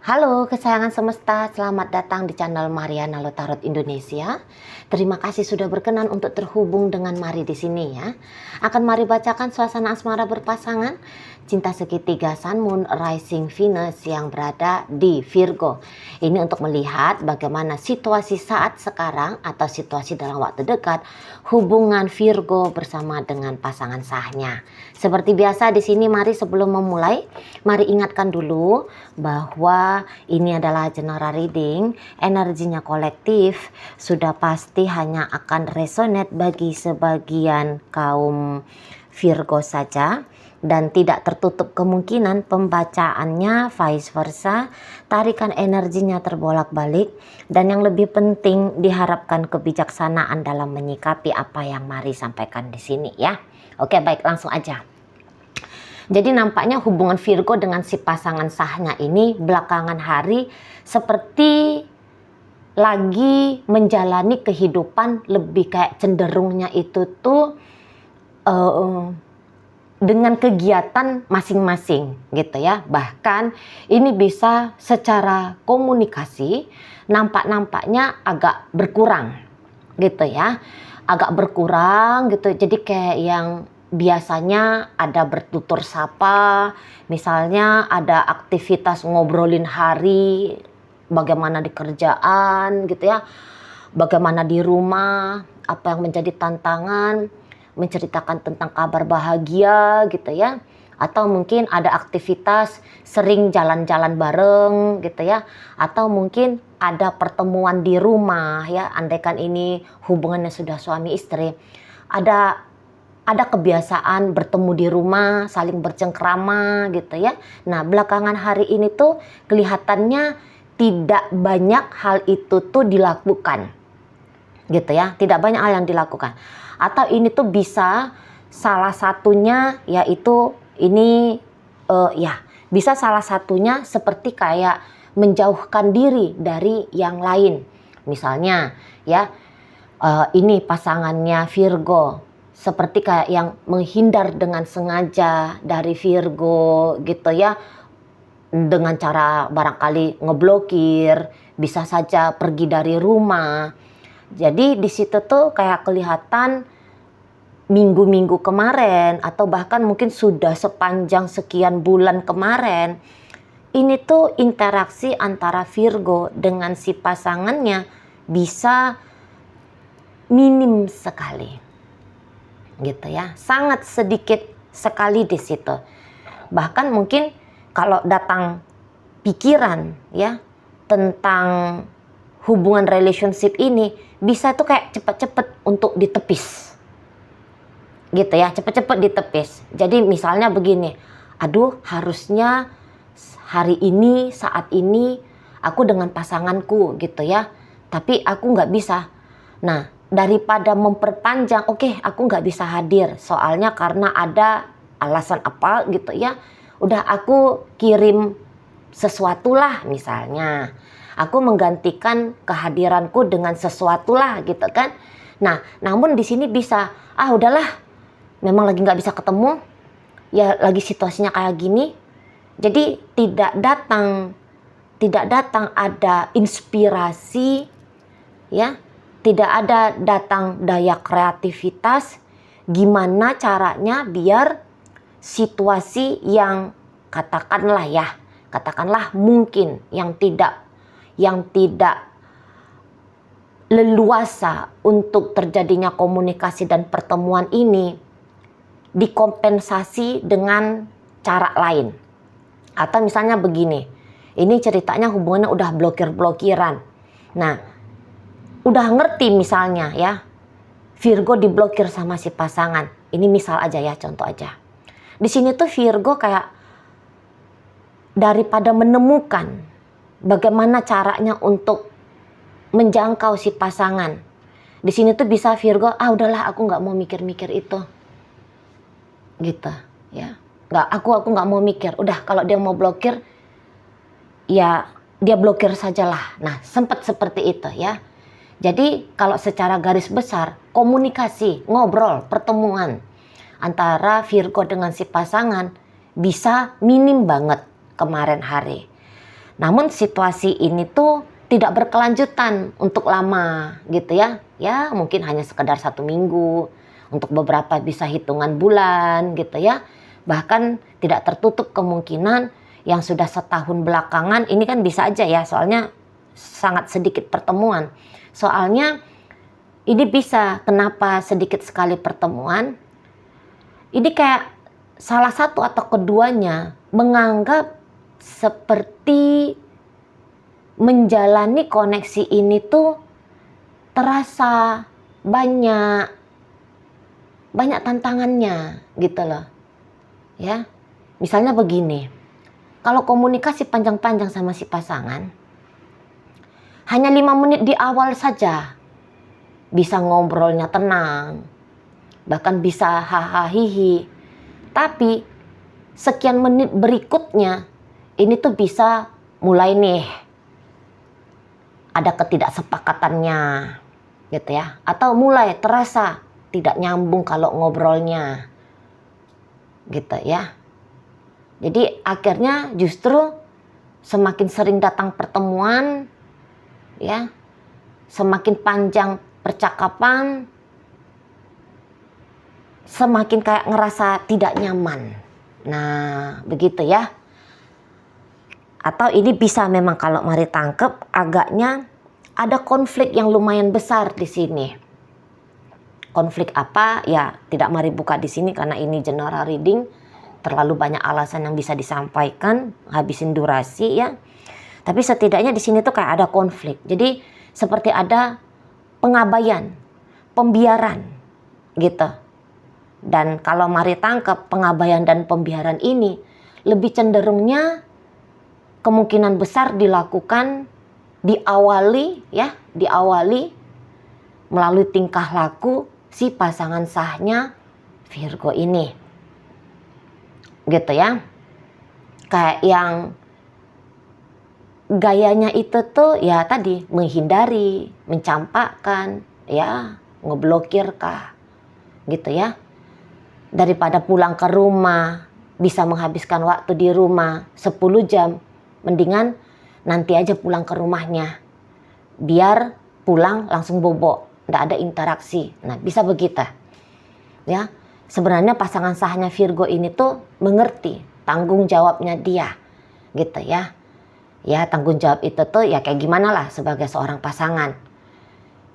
Halo kesayangan semesta, selamat datang di channel Mariana Lotarot Indonesia. Terima kasih sudah berkenan untuk terhubung dengan Mari di sini ya. Akan Mari bacakan suasana asmara berpasangan, cinta segitiga Sun Moon Rising Venus yang berada di Virgo. Ini untuk melihat bagaimana situasi saat sekarang atau situasi dalam waktu dekat hubungan Virgo bersama dengan pasangan sahnya. Seperti biasa di sini Mari sebelum memulai, Mari ingatkan dulu bahwa ini adalah general reading, energinya kolektif, sudah pasti hanya akan resonate bagi sebagian kaum Virgo saja dan tidak tertutup kemungkinan pembacaannya vice versa, tarikan energinya terbolak-balik, dan yang lebih penting diharapkan kebijaksanaan dalam menyikapi apa yang Mari sampaikan di sini ya. Oke, baik, langsung aja. Jadi nampaknya hubungan Virgo dengan si pasangan sahnya ini belakangan hari seperti lagi menjalani kehidupan lebih kayak cenderungnya itu tuh dengan kegiatan masing-masing gitu ya. Bahkan ini bisa secara komunikasi nampaknya agak berkurang gitu ya. Agak berkurang gitu. Jadi kayak yang biasanya ada bertutur sapa, misalnya ada aktivitas ngobrolin hari, bagaimana di kerjaan gitu ya, bagaimana di rumah, apa yang menjadi tantangan, menceritakan tentang kabar bahagia gitu ya, atau mungkin ada aktivitas sering jalan-jalan bareng gitu ya, atau mungkin ada pertemuan di rumah ya, andaikan ini hubungannya sudah suami istri, ada kebiasaan bertemu di rumah, saling bercengkrama gitu ya. Nah, belakangan hari ini tuh kelihatannya tidak banyak hal itu tuh dilakukan. Gitu ya, tidak banyak hal yang dilakukan. Atau ini tuh bisa salah satunya yaitu ini bisa salah satunya seperti kayak menjauhkan diri dari yang lain. Misalnya ya, ini pasangannya Virgo seperti kayak yang menghindar dengan sengaja dari Virgo gitu ya, dengan cara barangkali ngeblokir, bisa saja pergi dari rumah. Jadi di situ tuh kayak kelihatan minggu-minggu kemarin atau bahkan mungkin sudah sepanjang sekian bulan kemarin, ini tuh interaksi antara Virgo dengan si pasangannya bisa minim sekali. Gitu ya, sangat sedikit sekali di situ. Bahkan mungkin kalau datang pikiran ya tentang hubungan relationship ini bisa tuh kayak cepet-cepet untuk ditepis. Gitu ya, cepet-cepet ditepis. Jadi misalnya begini, aduh harusnya hari ini, saat ini aku dengan pasanganku gitu ya, tapi aku nggak bisa. Nah, daripada memperpanjang, oke, aku nggak bisa hadir soalnya karena ada alasan apa gitu ya, udah aku kirim sesuatu lah misalnya, aku menggantikan kehadiranku dengan sesuatu lah gitu kan. Nah, namun di sini bisa, udahlah, memang lagi nggak bisa ketemu, ya lagi situasinya kayak gini, jadi tidak datang ada inspirasi ya, tidak ada datang daya kreativitas gimana caranya biar situasi yang katakanlah mungkin yang tidak leluasa untuk terjadinya komunikasi dan pertemuan ini dikompensasi dengan cara lain. Atau misalnya begini, ini ceritanya hubungannya udah blokir-blokiran. Nah, udah ngerti misalnya ya, Virgo diblokir sama si pasangan. Ini misal aja ya, contoh aja. Di sini tuh Virgo kayak daripada menemukan bagaimana caranya untuk menjangkau si pasangan. Di sini tuh bisa Virgo, udahlah aku nggak mau mikir-mikir itu. Gitu ya. Aku nggak mau mikir. Udah kalau dia mau blokir, ya dia blokir sajalah. Nah, sempat seperti itu ya. Jadi kalau secara garis besar komunikasi, ngobrol, pertemuan antara Virgo dengan si pasangan bisa minim banget kemarin hari. Namun situasi ini tuh tidak berkelanjutan untuk lama gitu ya. Ya mungkin hanya sekedar 1 minggu, untuk beberapa bisa hitungan bulan gitu ya. Bahkan tidak tertutup kemungkinan yang sudah setahun belakangan ini kan bisa aja ya, soalnya sangat sedikit pertemuan. Soalnya ini bisa, kenapa sedikit sekali pertemuan? Ini kayak salah satu atau keduanya menganggap seperti menjalani koneksi ini tuh terasa banyak tantangannya gitu loh. Ya. Misalnya begini. Kalau komunikasi panjang-panjang sama si pasangan, hanya 5 menit di awal saja bisa ngobrolnya tenang, bahkan bisa hahaha hihi. Tapi sekian menit berikutnya ini tuh bisa mulai nih ada ketidaksepakatannya gitu ya, atau mulai terasa tidak nyambung kalau ngobrolnya gitu ya. Jadi akhirnya justru semakin sering datang pertemuan ya, semakin panjang percakapan, semakin kayak ngerasa tidak nyaman. Nah, begitu ya. Atau ini bisa memang kalau mari tangkep agaknya ada konflik yang lumayan besar di sini. Konflik apa? Ya, tidak mari buka di sini karena ini general reading. Terlalu banyak alasan yang bisa disampaikan, habisin durasi ya. Tapi setidaknya di sini tuh kayak ada konflik. Jadi seperti ada pengabaian, pembiaran gitu. Dan kalau mari tangkap pengabaian dan pembiaran ini lebih cenderungnya kemungkinan besar dilakukan diawali melalui tingkah laku si pasangan sahnya Virgo ini. Gitu ya. Kayak yang gayanya itu tuh ya tadi menghindari, mencampakkan, ya ngeblokir kah. Gitu ya. Daripada pulang ke rumah, bisa menghabiskan waktu di rumah 10 jam, mendingan nanti aja pulang ke rumahnya. Biar pulang langsung bobo, nggak ada interaksi. Nah, bisa begitu. Ya. Sebenarnya pasangan sahnya Virgo ini tuh mengerti tanggung jawabnya dia, gitu ya. Ya tanggung jawab itu tuh ya kayak gimana lah sebagai seorang pasangan,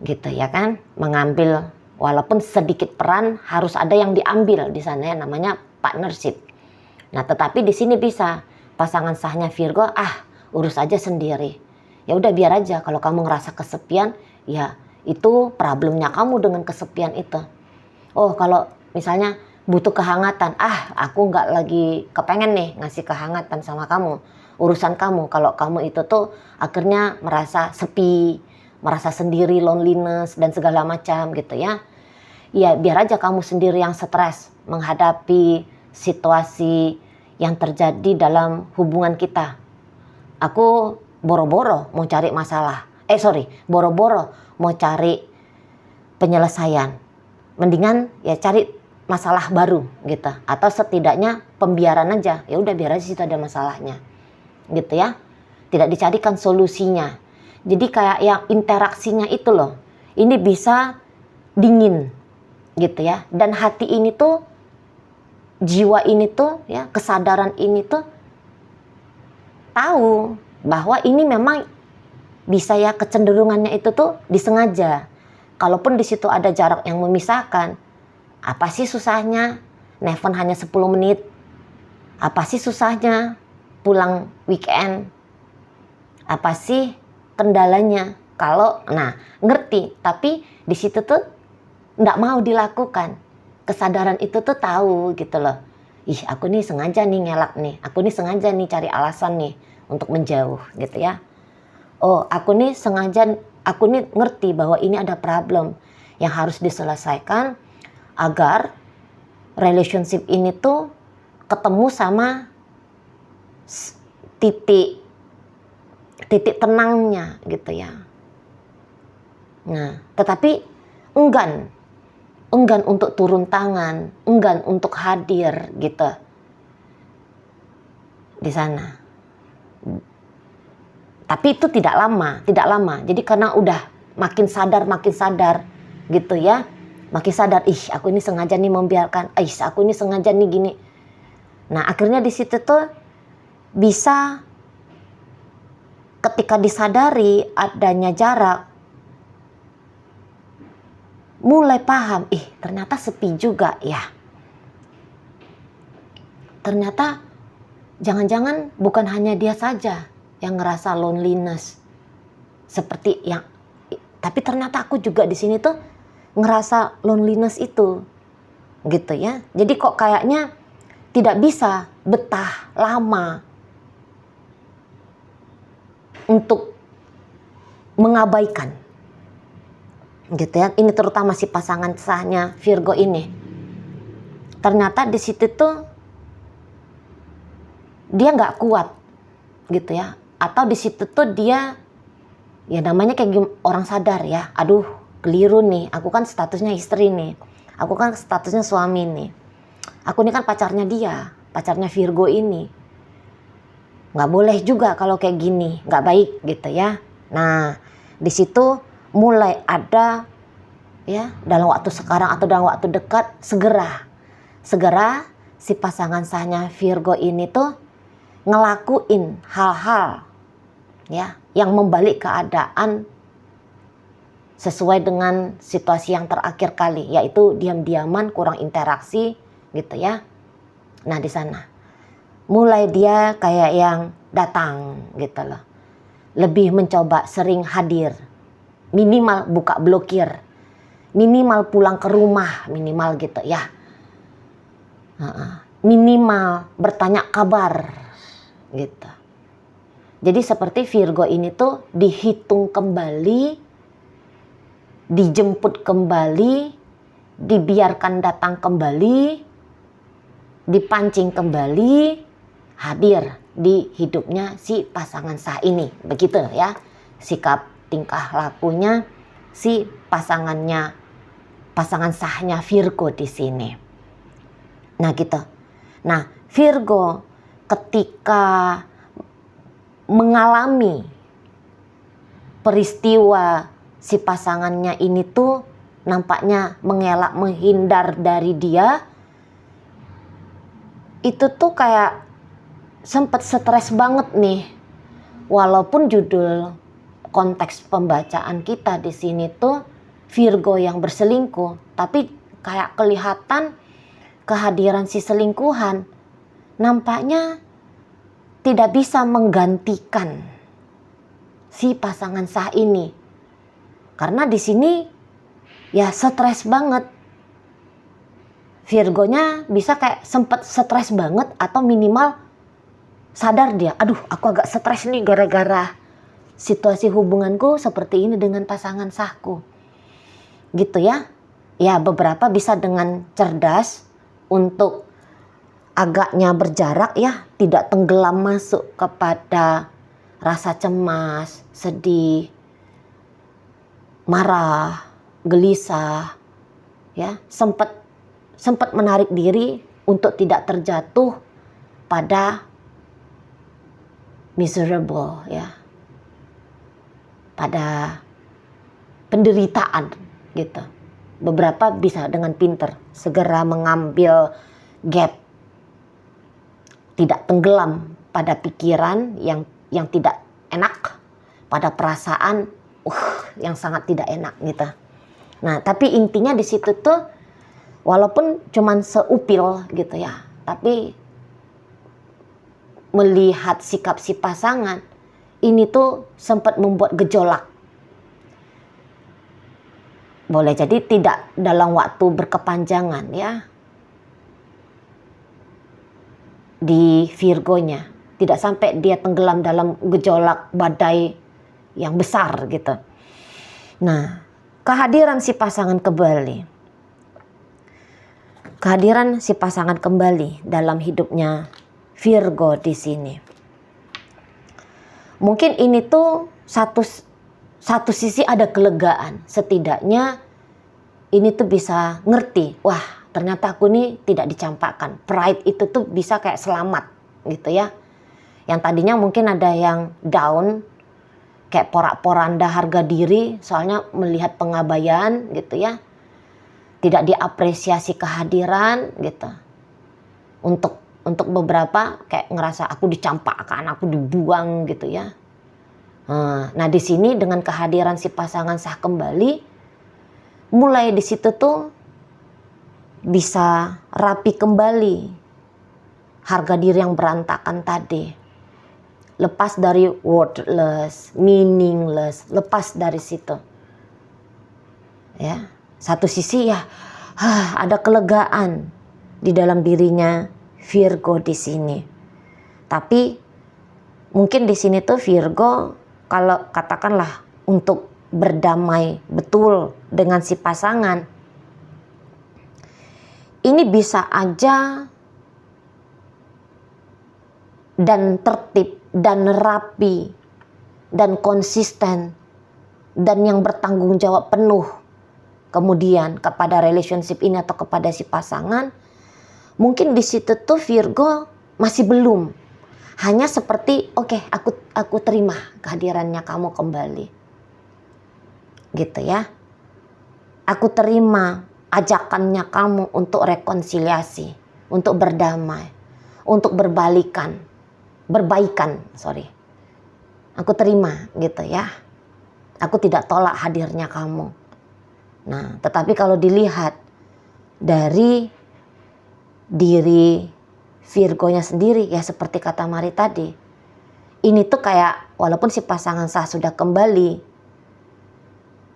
gitu ya kan. Mengambil walaupun sedikit peran harus ada yang diambil di sana ya, namanya partnership. Nah tetapi di sini bisa pasangan sahnya Virgo urus aja sendiri. Ya udah biar aja kalau kamu ngerasa kesepian ya itu problemnya kamu dengan kesepian itu. Oh kalau misalnya butuh kehangatan, aku nggak lagi kepengen nih ngasih kehangatan sama kamu. Urusan kamu, kalau kamu itu tuh akhirnya merasa sepi, merasa sendiri, loneliness dan segala macam gitu ya. Ya biar aja kamu sendiri yang stres menghadapi situasi yang terjadi dalam hubungan kita. Aku boro-boro mau cari masalah. Boro-boro mau cari penyelesaian. Mendingan ya cari masalah baru gitu, atau setidaknya pembiaran aja. Ya udah biar aja situ ada masalahnya. Gitu ya. Tidak dicarikan solusinya. Jadi kayak yang interaksinya itu loh. Ini bisa dingin gitu ya. Dan hati ini tuh, jiwa ini tuh ya, kesadaran ini tuh tahu bahwa ini memang bisa ya kecenderungannya itu tuh disengaja. Kalaupun di situ ada jarak yang memisahkan, apa sih susahnya nelfon hanya 10 menit? Apa sih susahnya pulang weekend? Apa sih kendalanya? Kalau ngerti, tapi di situ tuh nggak mau dilakukan. Kesadaran itu tuh tahu gitu loh. Aku nih sengaja nih ngelak nih. Aku nih sengaja nih cari alasan nih untuk menjauh gitu ya. Aku nih ngerti bahwa ini ada problem yang harus diselesaikan agar relationship ini tuh ketemu sama titik tenangnya gitu ya. Nah, tetapi enggan untuk turun tangan, enggan untuk hadir gitu di sana. Tapi itu tidak lama. Jadi karena udah makin sadar gitu ya. Makin sadar, aku ini sengaja nih membiarkan, aku ini sengaja nih gini. Nah, akhirnya di situ tuh bisa ketika disadari adanya jarak, mulai paham, ternyata sepi juga ya. Ternyata jangan-jangan bukan hanya dia saja yang ngerasa loneliness seperti yang, tapi ternyata aku juga di sini tuh ngerasa loneliness itu, gitu ya. Jadi kok kayaknya tidak bisa betah lama untuk mengabaikan, gitu ya. Ini terutama si pasangan sahnya Virgo ini. Ternyata di situ tuh dia nggak kuat, gitu ya. Atau di situ tuh dia, ya namanya kayak orang sadar ya. Aduh, keliru nih. Aku kan statusnya istri nih. Aku kan statusnya suami nih. Aku ini kan pacarnya dia, pacarnya Virgo ini. Nggak boleh juga kalau kayak gini, nggak baik gitu ya. Nah, di situ mulai ada ya, dalam waktu sekarang atau dalam waktu dekat, segera si pasangan sahnya Virgo ini tuh ngelakuin hal-hal ya yang membalik keadaan sesuai dengan situasi yang terakhir kali, yaitu diam-diaman, kurang interaksi gitu ya. Nah, di sana mulai dia kayak yang datang gitu loh. Lebih mencoba sering hadir. Minimal buka blokir. Minimal pulang ke rumah, minimal gitu ya. Minimal bertanya kabar gitu. Jadi seperti Virgo ini tuh dihitung kembali, dijemput kembali, dibiarkan datang kembali, dipancing kembali, hadir di hidupnya si pasangan sah ini. Begitu ya sikap tingkah lakunya si pasangan sahnya Virgo di sini. Nah gitu. Nah, Virgo ketika mengalami peristiwa si pasangannya ini tuh nampaknya mengelak, menghindar dari dia, itu tuh kayak sempet stres banget nih. Walaupun judul konteks pembacaan kita di sini tuh Virgo yang berselingkuh, tapi kayak kelihatan kehadiran si selingkuhan nampaknya tidak bisa menggantikan si pasangan sah ini. Karena di sini ya stres banget. Virgonya bisa kayak sempet stres banget atau minimal sadar dia, aduh aku agak stres nih gara-gara situasi hubunganku seperti ini dengan pasangan sahku. Gitu ya. Ya beberapa bisa dengan cerdas untuk agaknya berjarak ya, tidak tenggelam masuk kepada rasa cemas, sedih, marah, gelisah, ya, sempat menarik diri untuk tidak terjatuh pada miserable ya, pada penderitaan gitu. Beberapa bisa dengan pinter segera mengambil gap, tidak tenggelam pada pikiran yang tidak enak, pada perasaan yang sangat tidak enak gitu. Nah, tapi intinya di situ tuh walaupun cuman seupil gitu ya, tapi melihat sikap si pasangan ini tuh sempat membuat gejolak. Boleh jadi tidak dalam waktu berkepanjangan ya. Di Virgonya tidak sampai dia tenggelam dalam gejolak badai yang besar gitu. Nah, kehadiran si pasangan kembali dalam hidupnya Virgo di sini. Mungkin ini tuh satu sisi ada kelegaan, setidaknya ini tuh bisa ngerti, wah ternyata aku nih tidak dicampakkan. Pride itu tuh bisa kayak selamat gitu ya. Yang tadinya mungkin ada yang down, kayak porak-poranda harga diri, soalnya melihat pengabaian gitu ya, tidak diapresiasi kehadiran gitu. Untuk beberapa kayak ngerasa aku dicampakkan, aku dibuang gitu ya. Nah di sini dengan kehadiran si pasangan sah kembali, mulai di situ tuh bisa rapi kembali harga diri yang berantakan tadi. Lepas dari worthless, meaningless, lepas dari situ. Ya, satu sisi ya, ada kelegaan di dalam dirinya Virgo di sini. Tapi mungkin di sini tuh Virgo, kalau katakanlah untuk berdamai betul dengan si pasangan, ini bisa aja dan tertib dan rapi dan konsisten dan yang bertanggung jawab penuh kemudian kepada relationship ini atau kepada si pasangan. Mungkin di situ tuh Virgo masih belum, hanya seperti oke, aku terima kehadirannya kamu kembali gitu ya, aku terima ajakannya kamu untuk rekonsiliasi, untuk berdamai, untuk berbaikan, aku terima gitu ya, aku tidak tolak hadirnya kamu. Nah, tetapi kalau dilihat dari diri Virgonya sendiri, ya seperti kata Mari tadi, ini tuh kayak walaupun si pasangan sah sudah kembali,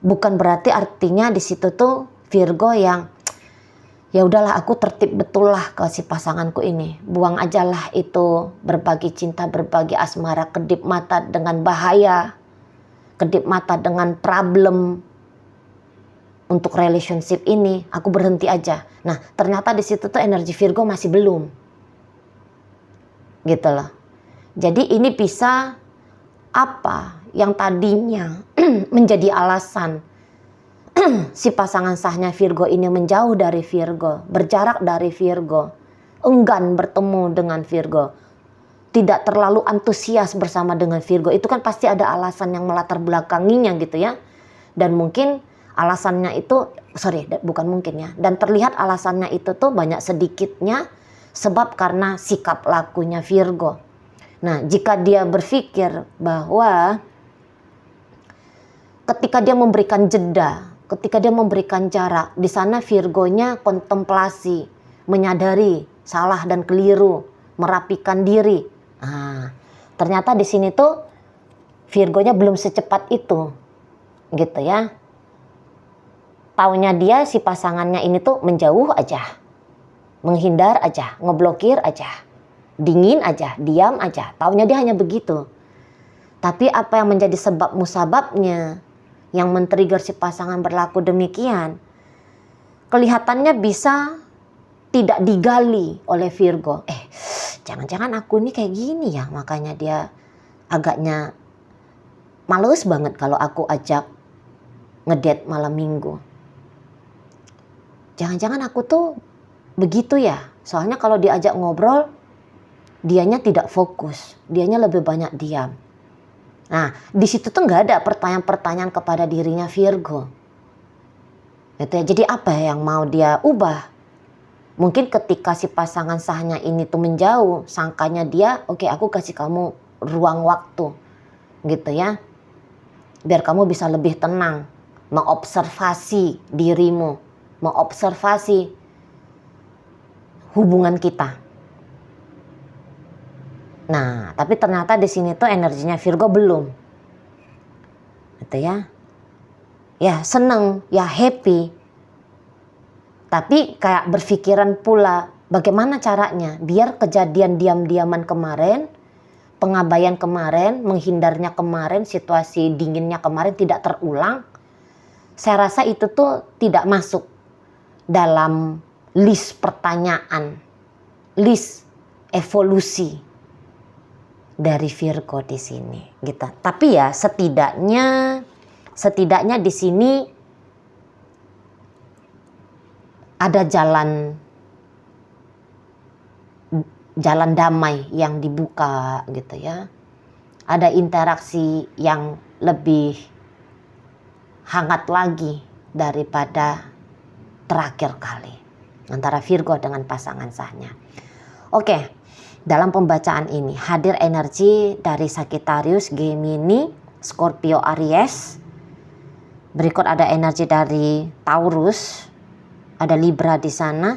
bukan berarti artinya di situ tuh Virgo yang ya udahlah aku tertib betul lah ke si pasanganku ini, buang aja lah itu berbagi cinta, berbagi asmara, kedip mata dengan bahaya, kedip mata dengan problem untuk relationship ini, aku berhenti aja. Nah, ternyata di situ tuh energi Virgo masih belum. Gitu loh. Jadi ini bisa apa yang tadinya menjadi alasan si pasangan sahnya Virgo ini menjauh dari Virgo, berjarak dari Virgo, enggan bertemu dengan Virgo, tidak terlalu antusias bersama dengan Virgo, itu kan pasti ada alasan yang melatar belakanginya gitu ya. Dan mungkin alasannya itu, dan terlihat alasannya itu tuh banyak sedikitnya sebab karena sikap lakunya Virgo. Nah, jika dia berpikir bahwa ketika dia memberikan jeda, ketika dia memberikan jarak, di sana Virgonya kontemplasi, menyadari salah dan keliru, merapikan diri. Nah, ternyata di sini tuh Virgonya belum secepat itu, gitu ya. Taunya dia si pasangannya ini tuh menjauh aja, menghindar aja, ngeblokir aja, dingin aja, diam aja. Taunya dia hanya begitu. Tapi apa yang menjadi sebab musababnya yang men-trigger si pasangan berlaku demikian, kelihatannya bisa tidak digali oleh Virgo. Jangan-jangan aku ini kayak gini ya, makanya dia agaknya males banget kalau aku ajak ngedate malam minggu. Jangan-jangan aku tuh begitu ya, soalnya kalau diajak ngobrol dianya tidak fokus, dianya lebih banyak diam. Nah, di situ tuh nggak ada pertanyaan-pertanyaan kepada dirinya Virgo. Gitu ya. Jadi apa yang mau dia ubah? Mungkin ketika si pasangan sahnya ini tuh menjauh, sangkanya dia, oke, aku kasih kamu ruang waktu, gitu ya, biar kamu bisa lebih tenang, mengobservasi dirimu, mengobservasi hubungan kita. Nah, tapi ternyata di sini tuh energinya Virgo belum. Gitu ya. Ya, seneng, ya happy. Tapi kayak berpikiran pula bagaimana caranya biar kejadian diam-diaman kemarin, pengabaian kemarin, menghindarnya kemarin, situasi dinginnya kemarin tidak terulang. Saya rasa itu tuh tidak masuk dalam list pertanyaan, list evolusi dari Virgo di sini, gitu. Tapi ya setidaknya di sini ada jalan damai yang dibuka, gitu ya. ada interaksi yang lebih hangat lagi daripada terakhir kali antara Virgo dengan pasangan sahnya. Oke, dalam pembacaan ini hadir energi dari Sagittarius, Gemini, Scorpio, Aries. Berikut ada energi dari Taurus, ada Libra di sana.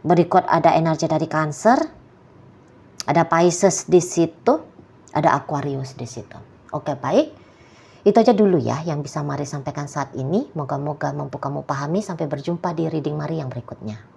Berikut ada energi dari Cancer, ada Pisces di situ, ada Aquarius di situ. Oke, baik. Itu aja dulu ya yang bisa Mari sampaikan saat ini. Moga-moga mampu kamu pahami. Sampai berjumpa di reading Mari yang berikutnya.